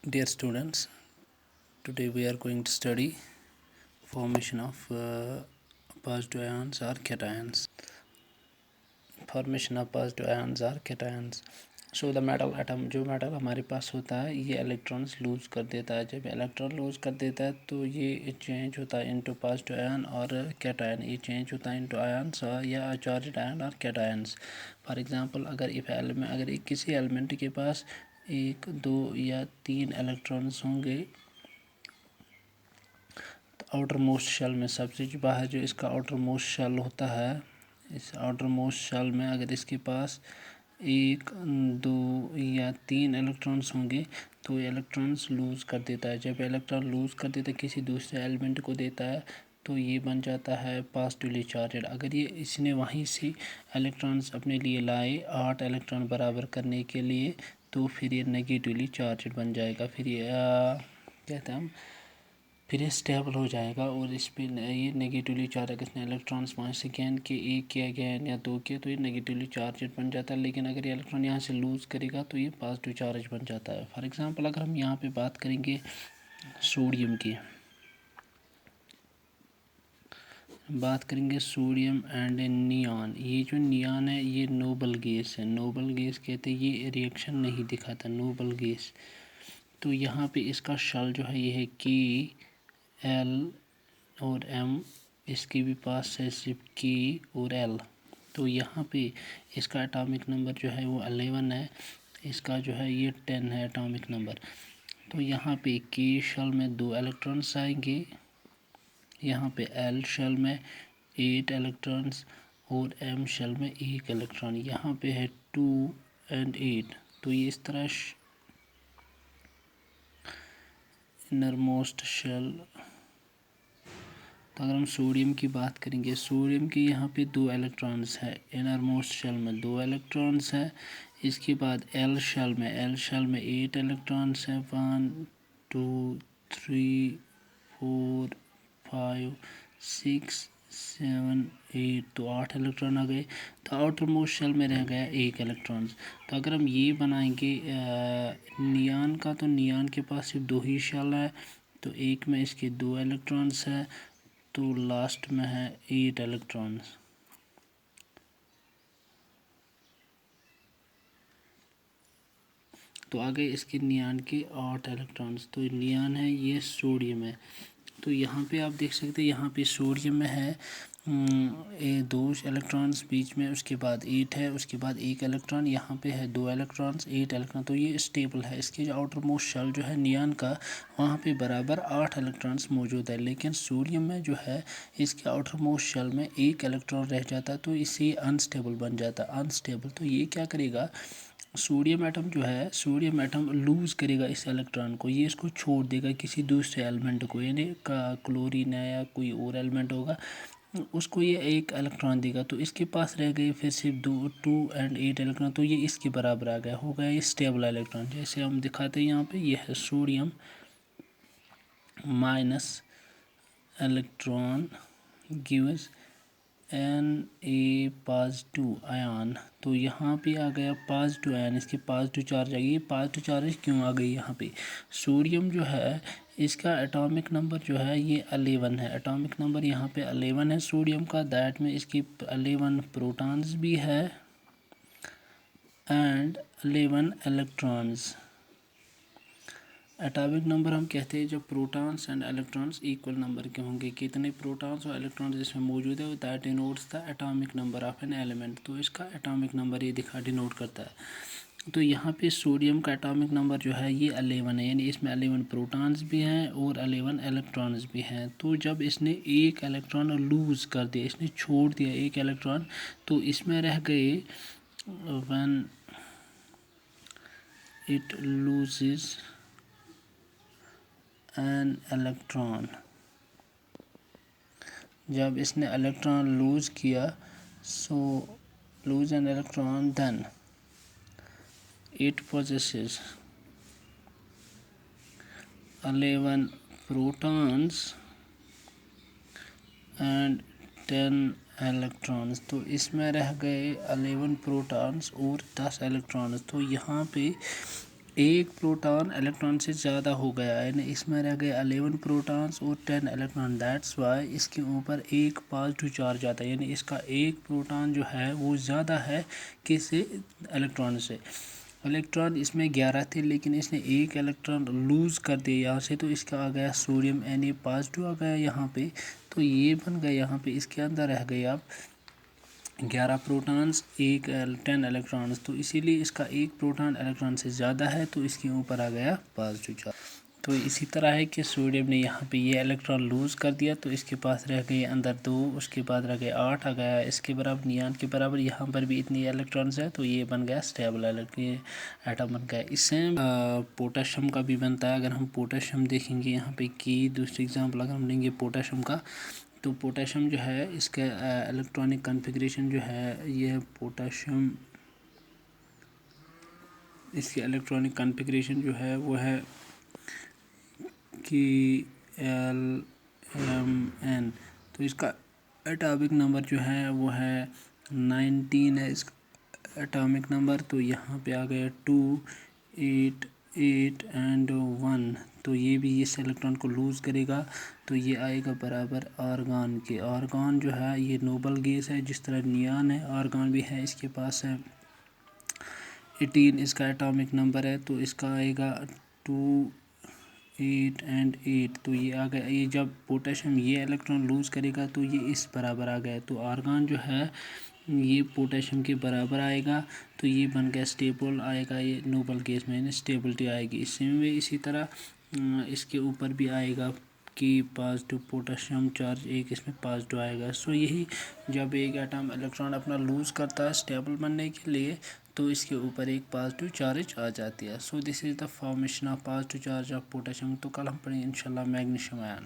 Dear students, today we are going to study formation of positive ions or cations. Formation of positive ions or cations. So the metal atom, जो metal हमारे पास होता है ये electrons loose कर देता है. जब इलेक्ट्रॉन लूज कर देता है तो ये चेंज होता है इनटू पॉजिटिव आयन और कैटायन. ये चेंज होता है इनटू आयंस या चार्ज्ड आयन और कैटायंस. फॉर एग्जांपल अगर किसी एलिमेंट के पास 1, 2 या 3 इलेक्ट्रॉन्स होंगे तो आउटर मोस्ट शेल में सबसे जो बाहर जो इसका आउटर मोस्ट शेल होता है, इस आउटर मोस्ट शेल में अगर इसके पास 1, 2 या 3 इलेक्ट्रॉन्स होंगे तो ये इलेक्ट्रॉन्स लूज़ कर देता है. जब इलेक्ट्रॉन लूज़ कर देता है किसी दूसरे एलिमेंट को देता है तो ये बन जाता है पॉजिटिवली चार्जड. अगर ये इसने वहीं से इलेक्ट्रॉन्स अपने लिए लाए 8 इलेक्ट्रॉन बराबर करने के लिए तो फिर ये नेगेटिवली चार्जड बन जाएगा. फिर ये कहते हैं हम फिर ये स्टेबल हो जाएगा और इस पर ये नेगेटिवली चार्ज अगर इसने इलेक्ट्रॉन्स वहाँ से गेन के 1 किया गेन या 2 किया तो ये नेगेटिवली चार्ज बन जाता है. लेकिन अगर ये इलेक्ट्रॉन यहाँ से लूज़ करेगा तो ये पॉजिटिव चार्ज बन जाता है. फॉर एग्जांपल अगर हम यहाँ पे बात करेंगे सोडियम की, सोडियम एंड नियॉन. ये जो नियॉन है ये नोबल गैस है. नोबल गैस कहते हैं ये रिएक्शन नहीं दिखाता, नोबल गैस. तो यहाँ पे इसका शेल जो है ये है के एल और एम. इसके भी पास है सिर्फ के और एल. तो यहाँ पे इसका एटॉमिक नंबर जो है वो 11 है. इसका जो है ये 10 है एटॉमिक नंबर. तो यहाँ पे के शेल में 2 इलेक्ट्रॉन्स आएंगे, यहाँ पे एल शेल में 8 इलेक्ट्रॉन्स और एम शेल में 1 इलेक्ट्रॉन. यहाँ पे है 2 और 8. तो ये इस तरह इनरमोस्ट शेल. तो अगर हम सोडियम की बात करेंगे, सोडियम के यहाँ पे 2 इलेक्ट्रॉन्स है. इनरमोस्ट शेल में 2 इलेक्ट्रॉन्स है. इसके बाद एल शेल में 8 इलेक्ट्रॉन्स है. 1, 2, 3, 4, 5, 6, 7, 8. तो 8 इलेक्ट्रॉन आ गए. तो आउटर मोस्ट शेल में रह गया 1 इलेक्ट्रॉन. तो अगर हम ये बनाएंगे नियॉन का, तो नियॉन के पास सिर्फ 2 ही शेल है. तो एक में इसके 2 इलेक्ट्रॉन्स है तो लास्ट में है 8 इलेक्ट्रॉन्स. तो आगे इसके नियॉन के 8 इलेक्ट्रॉन्स. तो नियॉन है ये सोडियम है. तो यहाँ पे आप देख सकते हैं यहाँ पे सोडियम में है 2 इलेक्ट्रॉन्स बीच में, उसके बाद 8 है, उसके बाद 1 इलेक्ट्रॉन. यहाँ पे है 2 इलेक्ट्रॉन्स 8 इलेक्ट्रॉन. तो ये स्टेबल है. इसके जो आउटर मोस्ट शेल जो है नियॉन का वहाँ पे बराबर 8 इलेक्ट्रॉन्स मौजूद है. लेकिन सोडियम में जो है इसके आउटर मोस्ट शेल में 1 इलेक्ट्रॉन रह जाता है तो इससे अनस्टेबल बन जाता है. अनस्टेबल तो ये क्या करेगा, सोडियम एटम लूज़ करेगा इस इलेक्ट्रॉन को. ये इसको छोड़ देगा किसी दूसरे एलिमेंट को, यानी क्लोरीन है या कोई और एलिमेंट होगा उसको ये 1 इलेक्ट्रॉन देगा. तो इसके पास रह गए फिर सिर्फ 2 और 8 इलेक्ट्रॉन. तो ये इसके बराबर आ गया, हो गया ये स्टेबल इलेक्ट्रॉन. जैसे हम दिखाते हैं यहाँ पे ये है sodium minus electron gives Na positive ion. तो यहाँ पे आ गया पॉजिटिव आयन, इसके पॉजिटिव चार्ज आ गई. ये पॉजिटिव चार्ज क्यों आ गई यहाँ पे, सोडियम जो है इसका एटॉमिक नंबर जो है ये 11 है. एटॉमिक नंबर यहाँ पे 11 है सोडियम का. दैट में इसकी 11 प्रोटॉन्स भी है एंड 11 इलेक्ट्रॉन्स. एटॉमिक नंबर हम कहते हैं जब protons and electrons equal number के होंगे. कितने प्रोटॉन्स और इलेक्ट्रॉन्स इसमें मौजूद है that denotes the atomic number of an element. तो इसका एटॉमिक नंबर ये डिनोट करता है. तो यहाँ पे सोडियम का एटॉमिक नंबर जो है ये 11 है, यानी इसमें 11 प्रोटॉन्स भी हैं और 11 इलेक्ट्रॉन्स भी हैं. तो जब इसने 1 इलेक्ट्रॉन लूज़ कर दिया, इसने छोड़ दिया 1 इलेक्ट्रॉन, तो इसमें रह गए when it loses an electron. जब इसने इलेक्ट्रॉन लूज़ किया, so lose an electron then it possesses 11 protons and 10 electrons. तो इसमें रह गए 11 प्रोटॉन्स और 10 इलेक्ट्रॉन्स. तो यहाँ पे ایک پروٹون الیکٹران سے زیادہ ہو گیا، یعنی اس میں رہ گئے 11 پروٹونز اور 10 الیکٹران. دیٹس وائی اس کے اوپر ایک پازیٹیو چارج آتا ہے، یعنی اس کا ایک پروٹون جو ہے وہ زیادہ ہے کس سے؟ الیکٹران سے. الیکٹران اس میں 11 تھے لیکن اس نے ایک الیکٹران لوز کر دیا یہاں سے، تو اس کا آ گیا سوڈیم Na پازیٹیو آ گیا یہاں پہ. تو یہ بن گیا یہاں پہ، اس کے اندر رہ گئے اب 11 پروٹونز 10 الیکٹرانز. تو اسی لیے اس کا ایک پروٹون الیکٹران سے زیادہ ہے، تو اس کے اوپر آ گیا پازیٹیو چارج. تو اسی طرح ہے کہ سوڈیم نے یہاں پہ یہ الیکٹران لوز کر دیا، تو اس کے پاس رہ گئے اندر 2، اس کے بعد رہ گئے 8 آ گیا اس کے برابر، نیان کے برابر. یہاں پر بھی اتنی الیکٹرانز ہے، تو یہ بن گیا اسٹیبل ایٹم بن گیا. اس سے پوٹاشیم کا بھی بنتا ہے. اگر ہم پوٹاشیم دیکھیں گے یہاں پہ کی دوسری اگزامپل اگر ہم لیں گے پوٹاشیم کا، تو پوٹاشیم جو ہے اس کا الیکٹرانک کنفیگریشن جو ہے یہ پوٹاشیم، اس کی الیکٹرانک کنفیگریشن جو ہے وہ ہے KLMN. تو اس کا ایٹامک نمبر جو ہے وہ ہے 19 ہے اس کا ایٹامک نمبر. تو یہاں پہ آ گیا 2 8 8 اینڈ 1. تو یہ بھی اس الیکٹران کو لوز کرے گا، تو یہ آئے گا برابر آرگان کے. آرگان جو ہے یہ نوبل گیس ہے، جس طرح نیان ہے آرگان بھی ہے، اس کے پاس ہے 18 اس کا ایٹامک نمبر ہے. تو اس کا آئے گا 2 8 اینڈ 8. تو یہ آ گیا، یہ جب پوٹاشیم یہ الیکٹران لوز کرے گا تو یہ اس برابر آ گیا. تو آرگان جو ہے یہ پوٹاشیم کے برابر آئے گا، تو یہ بن گیا اسٹیبل آئے گا، یہ نوبل گیس میں اسٹیبلٹی آئے گی. اسی طرح اس کے اوپر بھی آئے گا کہ پازیٹیو پوٹاشیم چارج ایک اس میں پازیٹیو آئے گا. سو یہی جب ایک ایٹم الیکٹران اپنا لوز کرتا ہے اسٹیبل بننے کے لیے، تو اس کے اوپر ایک پازیٹیو چارج آ جاتی ہے. So this is the formation of positive charge of potassium. تو کل ہم پڑھیں گے انشاءاللہ میگنیشیم آئن.